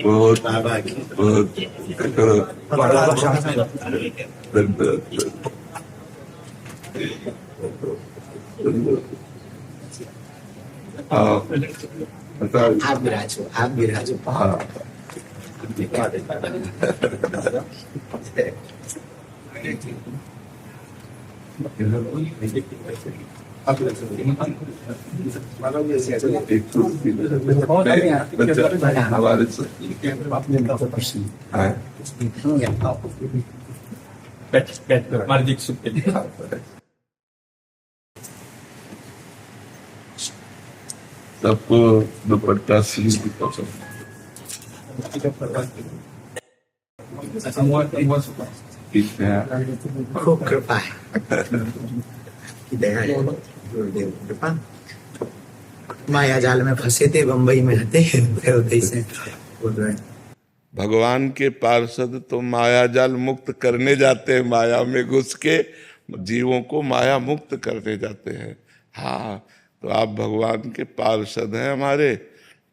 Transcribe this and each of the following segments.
बहुत बहुत आप विराजो हाँ हमारे सबको दुपट्टा सी खूब कृपा है, दया है, गुरुदेव कृपा। माया जाल में फंसे थे, बम्बई में रहते फिर से बोल रहे हैं। भगवान के पार्षद तो माया जाल मुक्त करने जाते हैं, माया में घुस के जीवों को माया मुक्त करने जाते हैं। हाँ, तो आप भगवान के पार्षद हैं, हमारे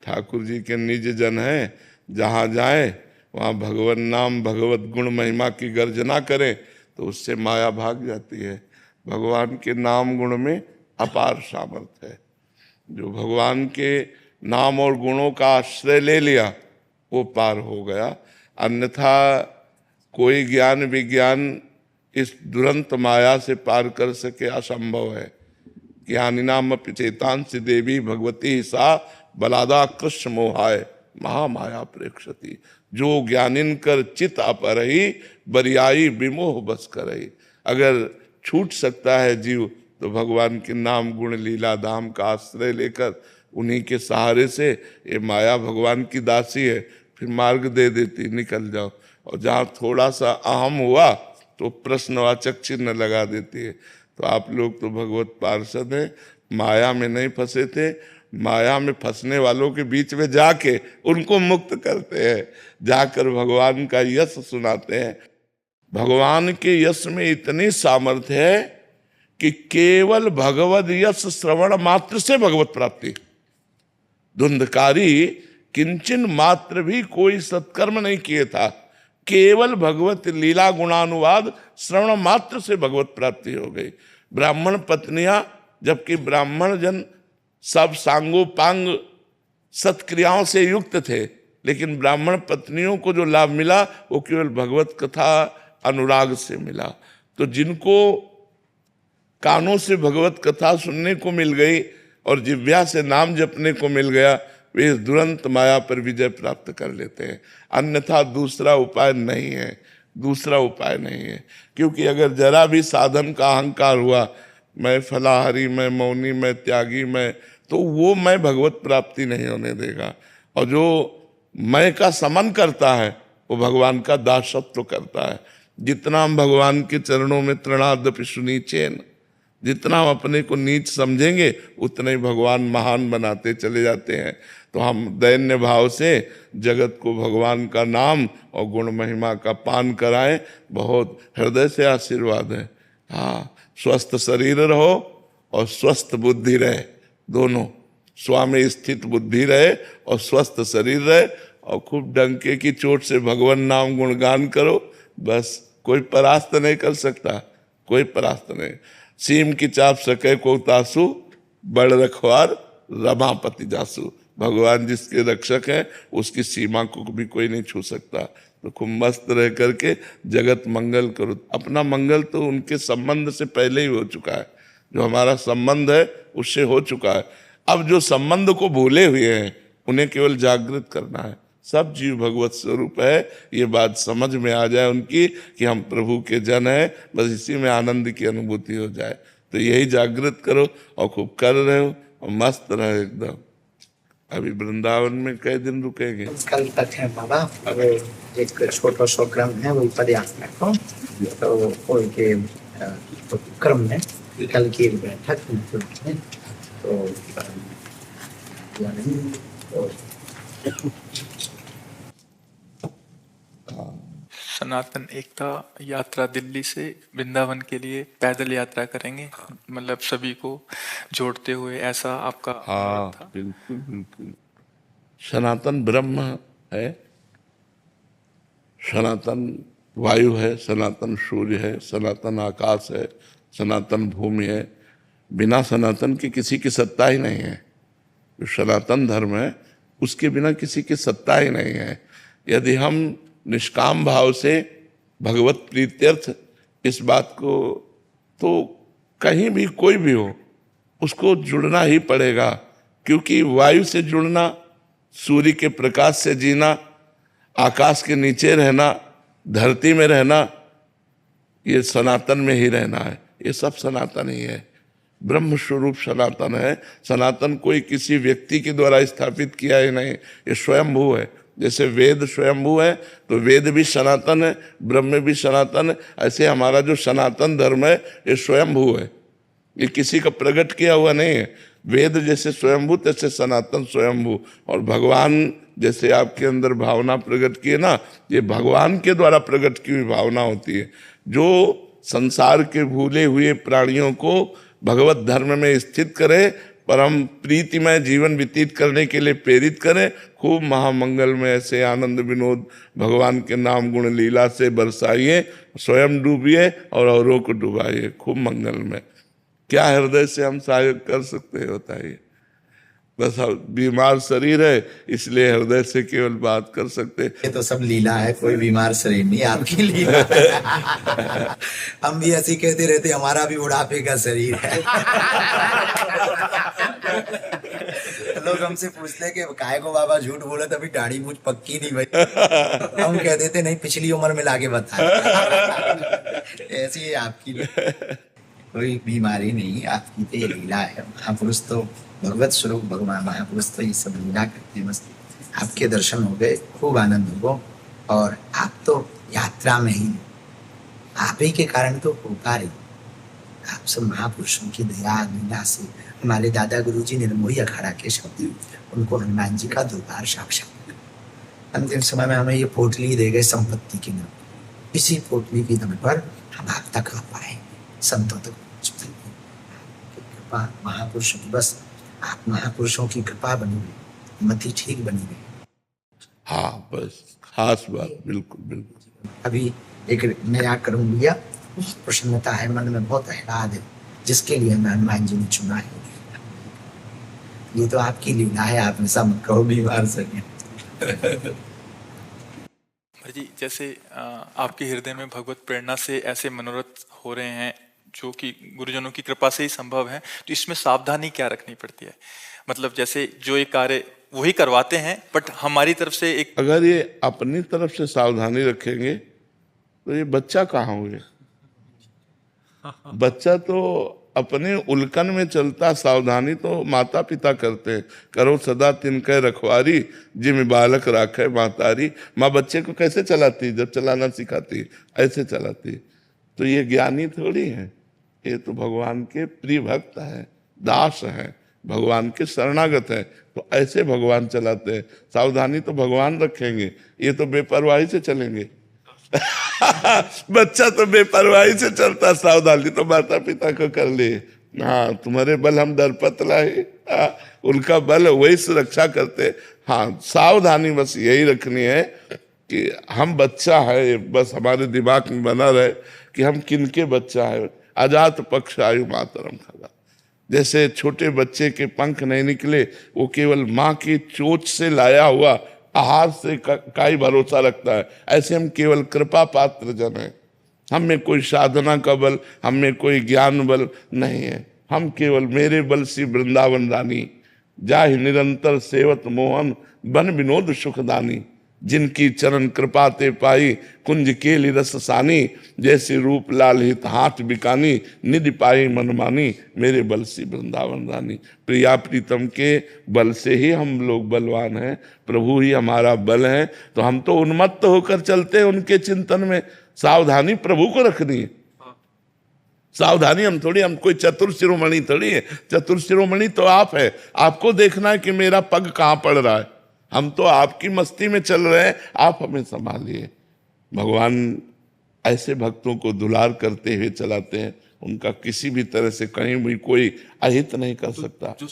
ठाकुर जी के निज जन हैं। जहाँ जाएं वहाँ भगवान नाम भगवत गुण महिमा की गर्जना करें तो उससे माया भाग जाती है। भगवान के नाम गुण में अपार सामर्थ्य है। जो भगवान के नाम और गुणों का आश्रय ले लिया वो पार हो गया, अन्यथा कोई ज्ञान विज्ञान इस दुरंत माया से पार कर सके असंभव है। ज्ञानिनाम चेतांसि देवी भगवती सा बलादा कृष्ण मोहाय महामाया प्रेक्षति। जो ज्ञानिन कर चित अपरही बरियाई विमोह बस करही। अगर छूट सकता है जीव तो भगवान के नाम गुण लीला धाम का आश्रय लेकर उन्हीं के सहारे से, ये माया भगवान की दासी है, फिर मार्ग दे देती निकल जाओ। और जहाँ थोड़ा सा अहम हुआ तो प्रश्नवाचक चिन्ह लगा देती है। तो आप लोग तो भगवत पार्षद हैं, माया में नहीं फंसे थे, माया में फंसने वालों के बीच में जाके उनको मुक्त करते हैं, जाकर भगवान का यश सुनाते हैं। भगवान के यश में इतनी सामर्थ्य है कि केवल भगवद यश श्रवण मात्र से भगवत प्राप्ति। धुंधकारी किंचन मात्र भी कोई सत्कर्म नहीं किए था, केवल भगवत लीला गुणानुवाद श्रवण मात्र से भगवत प्राप्ति हो गई। ब्राह्मण पत्नियां, जबकि ब्राह्मण जन सब सांगोपांग सत्क्रियाओं से युक्त थे, लेकिन ब्राह्मण पत्नियों को जो लाभ मिला वो केवल भगवत कथा अनुराग से मिला। तो जिनको कानों से भगवत कथा सुनने को मिल गई और जिह्वा से नाम जपने को मिल गया, वे इस दुरंत माया पर विजय प्राप्त कर लेते हैं। अन्यथा दूसरा उपाय नहीं है, दूसरा उपाय नहीं है। क्योंकि अगर जरा भी साधन का अहंकार हुआ, मैं फलाहारी, मैं मौनी, मैं त्यागी, मैं, तो वो मैं भगवत प्राप्ति नहीं होने देगा। और जो मैं का समन करता है वो भगवान का दासत्व करता है। जितना हम भगवान के चरणों में तृणादपि सुनीचेन, जितना हम अपने को नीच समझेंगे उतना ही भगवान महान बनाते चले जाते हैं। तो हम दैन्य भाव से जगत को भगवान का नाम और गुण महिमा का पान कराएं, बहुत हृदय से आशीर्वाद है। हाँ, स्वस्थ शरीर रहो और स्वस्थ बुद्धि रहे, दोनों स्वामी स्थित बुद्धि रहे और स्वस्थ शरीर रहे। और खूब डंके की चोट से भगवान नाम गुणगान करो, बस कोई परास्त नहीं कर सकता, कोई परास्त नहीं। सीम की चाप सके को तासु, बड़ रखवार रमापति जासु। भगवान जिसके रक्षक हैं उसकी सीमा को भी कोई नहीं छू सकता। तो खूब मस्त रह करके जगत मंगल करो। अपना मंगल तो उनके संबंध से पहले ही हो चुका है, जो हमारा संबंध है उससे हो चुका है। अब जो संबंध को भूले हुए हैं उन्हें केवल जागृत करना है। सब जीव भगवत स्वरूप है, ये बात समझ में आ जाए उनकी कि हम प्रभु के जन हैं, बस इसी में आनंद की अनुभूति हो जाए। तो यही जागृत करो और खूब कर रहे हो और मस्त रहे एकदम। अभी वृंदावन में कई दिन रुकेंगे? कल तक है बाबा, अब एक छोटा सा क्रम है वही पदयात्रा में तो उनके क्रम में कल की बैठक तो सनातन एकता यात्रा दिल्ली से वृंदावन के लिए पैदल यात्रा करेंगे, मतलब सभी को जोड़ते हुए, ऐसा आपका हाँ था? बिल्कुल बिल्कुल। सनातन ब्रह्म है, सनातन वायु है, सनातन सूर्य है, सनातन आकाश है, सनातन भूमि है। बिना सनातन के किसी की सत्ता ही नहीं है। जो सनातन धर्म है उसके बिना किसी की सत्ता ही नहीं है। यदि हम निष्काम भाव से भगवत प्रीत्यर्थ इस बात को, तो कहीं भी कोई भी हो उसको जुड़ना ही पड़ेगा, क्योंकि वायु से जुड़ना, सूर्य के प्रकाश से जीना, आकाश के नीचे रहना, धरती में रहना, ये सनातन में ही रहना है। ये सब सनातन ही है। ब्रह्म स्वरूप सनातन है। सनातन कोई किसी व्यक्ति के द्वारा स्थापित किया ही नहीं, ये स्वयंभू है। जैसे वेद स्वयंभू है तो वेद भी सनातन है, ब्रह्म भी सनातन है। ऐसे हमारा जो सनातन धर्म है ये स्वयंभू है, ये किसी का प्रकट किया हुआ नहीं है। वेद जैसे स्वयंभू तैसे सनातन स्वयंभू। और भगवान जैसे आपके अंदर भावना प्रकट की है ना, ये भगवान के द्वारा प्रकट की हुई भावना होती है, जो संसार के भूले हुए प्राणियों को भगवत धर्म में स्थित करे, परम प्रीतिमय जीवन व्यतीत करने के लिए प्रेरित करें। खूब महामंगल में ऐसे आनंद विनोद भगवान के नाम गुण लीला से बरसाइए, स्वयं डूबिए और औरों को डुबाइए खूब मंगल में। क्या हृदय से हम सहयोग कर सकते हैं बताइए? बस बीमार शरीर है इसलिए हृदय से केवल बात कर सकते। ये तो सब लीला है, कोई बीमार शरीर नहीं, आपकी लीला है। हम भी ऐसे कहते रहते हमारा भी बुढ़ापे का शरीर है। लोग हमसे पूछते हैं कि काहे को बाबा झूठ बोले, तभी दाढ़ी मूछ पक्की नहीं भाई। हम कह देते नहीं, पिछली उम्र में लाके बता। ऐसी है आपकी, कोई बीमारी नहीं, आपकी तो ये लीला है। महापुरुष तो भगवत स्वरूप भगवान महापुरुष तो ये सब लीला करते हैं। बस आपके दर्शन हो गए, खूब आनंद हो। और आप तो यात्रा में ही, आप ही के कारण तो होता रही। आप सब महापुरुषों की दया लीला से, हमारे दादा गुरु जी निर्मोही अखाड़ा के शब्द, उनको हनुमान जी का दरबार साक्षात। अंतिम समय में हमें ये पोटली दे गए संपत्ति की नाम, इसी पोटली की दम पर हम आप तक आ पाए, संतों तक कृपा महापुरुषों की। बस आप महापुरुषों की कृपा बनी हुई, मति ठीक बनी हुई। हाँ बस खास बात, बिल्कुल बिल्कुल। अभी एक नया कर्म लिया, बहुत प्रसन्नता है, मन में बहुत आह्लाद है, जिसके लिए मैं हनुमान जी ने चुना है। ये तो आपकी लीला है, आप ऐसा मत कहो बीमार सके। जी, जैसे आपके हृदय में भगवत प्रेरणा से ऐसे मनोरथ हो रहे हैं जो कि गुरुजनों की कृपा से ही संभव है, तो इसमें सावधानी क्या रखनी पड़ती है? मतलब जैसे जो एक कार्य वही करवाते हैं, बट हमारी तरफ से एक, अगर ये अपनी तरफ से सावधानी रखेंगे तो ये बच्चा कहाँ हुए? बच्चा तो अपने उल्कन में चलता, सावधानी तो माता पिता करते हैं। करो सदा तिनके रखवारी, जिम बालक राखे मातारी। माँ बच्चे को कैसे चलाती? जब चलाना सिखाती ऐसे चलाती। तो ये ज्ञानी थोड़ी है, ये तो भगवान के प्रिय भक्त हैं, दास हैं, भगवान के शरणागत हैं। तो ऐसे भगवान चलाते हैं। सावधानी तो भगवान रखेंगे, ये तो बेपरवाही से चलेंगे। बच्चा तो बेपरवाही से चलता, सावधानी तो माता पिता को कर ले। हाँ, तुम्हारे बल हम डरपत लाए, उनका बल वही सुरक्षा करते। हाँ, सावधानी बस यही रखनी है कि हम बच्चा है, बस हमारे दिमाग में बना रहे कि हम किनके बच्चा है। अजात पक्ष आयु मातरम खगा। जैसे छोटे बच्चे के पंख नहीं निकले, वो केवल माँ की चोंच से लाया हुआ आहार से का ही भरोसा रखता है, ऐसे हम केवल कृपा पात्र जन हैं। हम में कोई साधना का बल, हम में कोई ज्ञान बल नहीं है। हम केवल मेरे बल सी वृंदावन रानी, जाहि निरंतर सेवत मोहन, बन विनोद सुखदानी। जिनकी चरण कृपा ते पाई, कुंज केली रस सानी। जैसे रूप लाल हित हाथ बिकानी, निधि पाई मनमानी। मेरे बल सी वृंदावन रानी। प्रिया प्रीतम के बल से ही हम लोग बलवान हैं, प्रभु ही हमारा बल है। तो हम तो उन्मत्त होकर चलते हैं उनके चिंतन में। सावधानी प्रभु को रखनी है। सावधानी हम थोड़ी, हम कोई चतुर शिरोमणि थोड़ी है। चतुर शिरोमणि तो आप है, आपको देखना है कि मेरा पग कहाँ पड़ रहा है। हम तो आपकी मस्ती में चल रहे हैं, आप हमें संभालिए। भगवान ऐसे भक्तों को दुलार करते हुए चलाते हैं। उनका किसी भी तरह से कहीं भी कोई अहित नहीं कर सकता। जो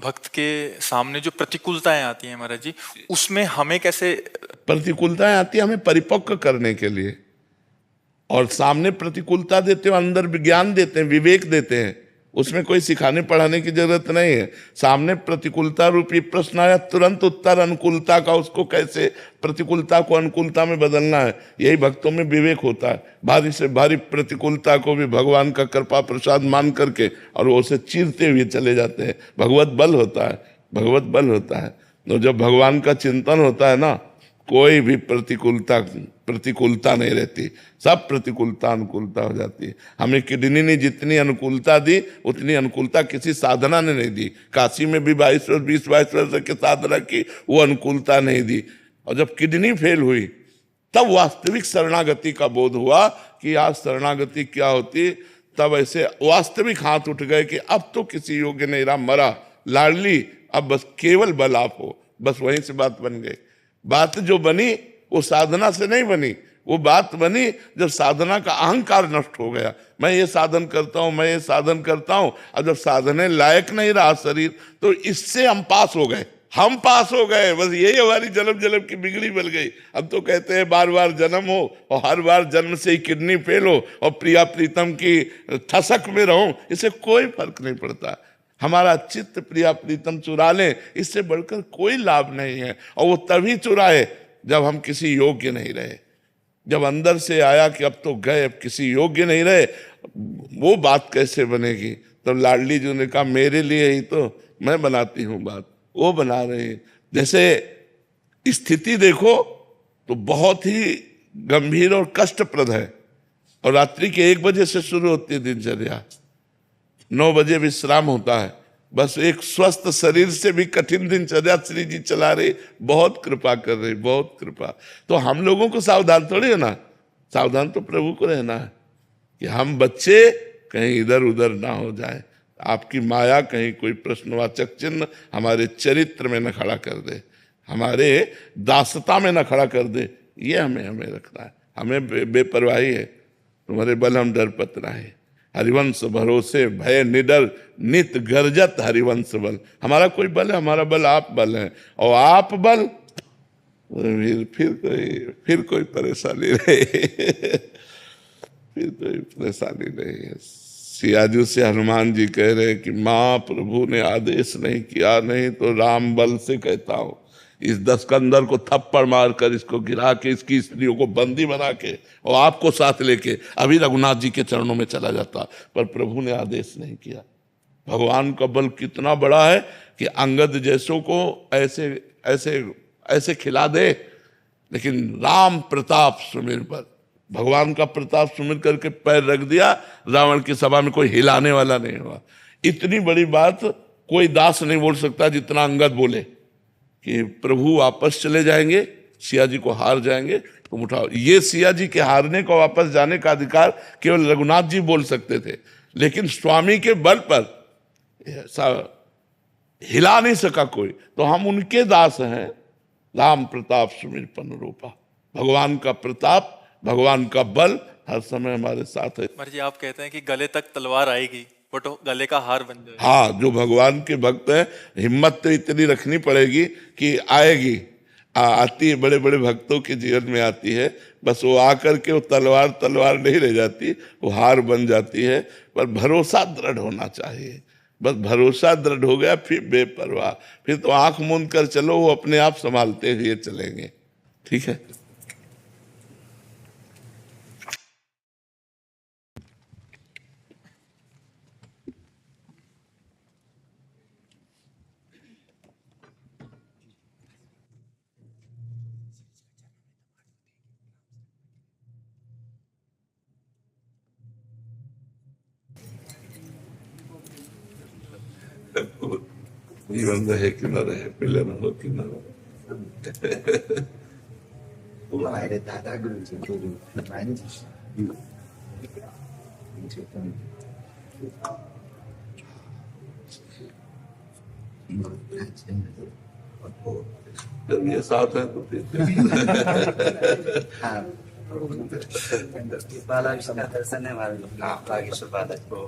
भक्त के सामने जो प्रतिकूलताएं आती हैं महाराज जी, उसमें हमें कैसे? प्रतिकूलताएं आती है हमें परिपक्व करने के लिए, और सामने प्रतिकूलता देते हो, अंदर विज्ञान देते हैं, विवेक देते हैं, उसमें कोई सिखाने पढ़ाने की जरूरत नहीं है। सामने प्रतिकूलता रूपी प्रश्न आया, तुरंत उत्तर अनुकूलता का, उसको कैसे प्रतिकूलता को अनुकूलता में बदलना है, यही भक्तों में विवेक होता है। भारी से भारी प्रतिकूलता को भी भगवान का कृपा प्रसाद मान करके और वो उसे चीरते हुए चले जाते हैं। भगवत बल होता है, भगवत बल होता है। तो जब भगवान का चिंतन होता है ना, कोई भी प्रतिकूलता नहीं रहती, सब प्रतिकूलता अनुकूलता हो जाती है। हमें किडनी ने जितनी अनुकूलता दी उतनी अनुकूलता किसी साधना ने नहीं दी। काशी में भी 20 वर्ष की साधना की, वो अनुकूलता नहीं दी। और जब किडनी फेल हुई तब वास्तविक शरणागति का बोध हुआ कि आज शरणागति क्या होती। तब ऐसे वास्तविक हाथ उठ गए कि अब तो किसी योग्य नहीं रहा, मरा लाडली, अब बस केवल बल आप हो। बस वहीं से बात बन गई। बात जो बनी वो साधना से नहीं बनी, वो बात बनी जब साधना का अहंकार नष्ट हो गया। मैं ये साधन करता हूं, मैं ये साधन करता हूं, और जब साधने लायक नहीं रहा शरीर, तो इससे हम पास हो गए, हम पास हो गए। बस यही हमारी जन्म जन्म की बिगड़ी बन गई। अब तो कहते हैं बार बार जन्म हो और हर बार जन्म से ही किडनी फेल हो और प्रिया प्रीतम की ठसक में रहूं, इससे कोई फर्क नहीं पड़ता। हमारा चित्त प्रिया प्रीतम चुरा ले, इससे बढ़कर कोई लाभ नहीं है। और वो तभी चुराए जब हम किसी योग्य नहीं रहे। जब अंदर से आया कि अब तो गए, अब किसी योग्य नहीं रहे, वो बात कैसे बनेगी। तब लाडली जी ने कहा मेरे लिए ही तो मैं बनाती हूँ बात, वो बना रहे हैं। जैसे स्थिति देखो तो बहुत ही गंभीर और कष्टप्रद है, और रात्रि के 1 बजे से शुरू होती है दिनचर्या, 9 बजे विश्राम होता है। बस एक स्वस्थ शरीर से भी कठिन दिनचर्या श्री जी चला रही। बहुत कृपा कर रही, बहुत कृपा। तो हम लोगों को सावधान थोड़ी होना, सावधान तो प्रभु को रहना है कि हम बच्चे कहीं इधर उधर ना हो जाए। आपकी माया कहीं कोई प्रश्नवाचक चिन्ह हमारे चरित्र में न खड़ा कर दे, हमारे दासता में न खड़ा कर दे। ये हमें रखना है। हमें बेपरवाही है, तुम्हारे बल हम डरपत रहे। हरिवंश भरोसे भय निडर नित गर्जत हरिवंश बल। हमारा कोई बल है, हमारा बल आप बल है। और आप बल फिर कोई परेशानी नहीं फिर कोई परेशानी नहीं है। सियाजू से हनुमान जी कह रहे कि माँ प्रभु ने आदेश नहीं किया, नहीं तो राम बल से कहता हूँ इस दस्कंदर को थप्पड़ मारकर इसको गिरा के इसकी स्त्रियों को बंदी बना के और आपको साथ लेके अभी रघुनाथ जी के चरणों में चला जाता, पर प्रभु ने आदेश नहीं किया। भगवान का बल कितना बड़ा है कि अंगद जैसों को ऐसे ऐसे ऐसे खिला दे, लेकिन राम प्रताप सुमिर पर भगवान का प्रताप सुमिर करके पैर रख दिया, रावण की सभा में कोई हिलाने वाला नहीं हुआ। इतनी बड़ी बात कोई दास नहीं बोल सकता जितना अंगद बोले कि प्रभु वापस चले जाएंगे, सिया जी को हार जाएंगे, तुम उठाओ। ये सिया जी के हारने को वापस जाने का अधिकार केवल रघुनाथ जी बोल सकते थे, लेकिन स्वामी के बल पर ऐसा हिला नहीं सका कोई। तो हम उनके दास हैं। राम प्रताप सुमिर पन रूपा, भगवान का प्रताप, भगवान का बल हर समय हमारे साथ है। महाराज जी आप कहते हैं कि गले तक तलवार आएगी बट गले का हार बन जाएगा। हाँ, जो भगवान के भक्त हैं हिम्मत तो इतनी रखनी पड़ेगी कि आएगी, आती है, बड़े बड़े भक्तों के जीवन में आती है। बस वो आकर के वो तलवार नहीं रह जाती, वो हार बन जाती है। पर भरोसा दृढ़ होना चाहिए। बस भरोसा दृढ़ हो गया फिर बेपरवाह, फिर तो आंख मूंद कर चलो, वो अपने आप संभालते हुए चलेंगे। ठीक है। जीवन रहे कि न रहे, मिलन हो कि न हो। हमारे दादा गुरु जी के हनुमान जी जब ये साथ है तो फिर हाँ, बालाजी का दर्शन है हमारे लोग बागेश्वर बालाजी को।